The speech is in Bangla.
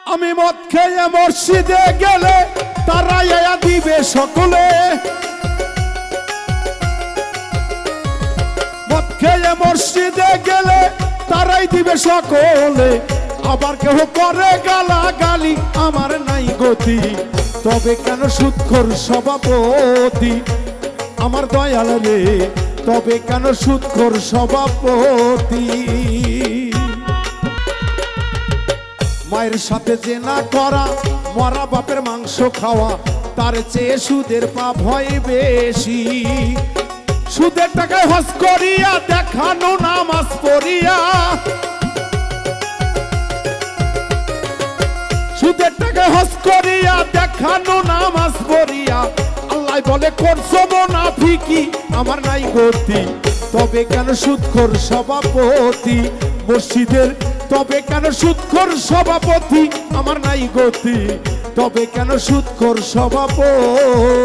আমি মদ খেয়ে মসজিদে গেলে তারা আয়া দিবে সকলে, মদ খেয়ে মসজিদে গেলে তারাই দিবে সকলে। আবার কেহ করে গালাগালি আমার নাই গতি, তবে কেন সুদখোর সভাপতি আমার দয়াল রে, তবে কেন সুদখোর সভাপতি। মায়ের সাথে জেনা করা, মরা বাপের মাংস খাওয়া, তার চেয়ে সুদের পাপ হয় বেশি। সুদের টাকায় হজ করিয়া দেখানো নামাজ পড়িয়া, সুদের টাকায় হজ করিয়া দেখানো নামাজ পড়িয়া, আল্লাহ বলে করছো মুনাফিকি আমার নাই গতি, তবে কেন সুদখোর সভাপতি মসজিদের, তবে কেন সুদখোর সভাপতি আমার নাই গতি, তবে কেন সুদখোর সভাপতি।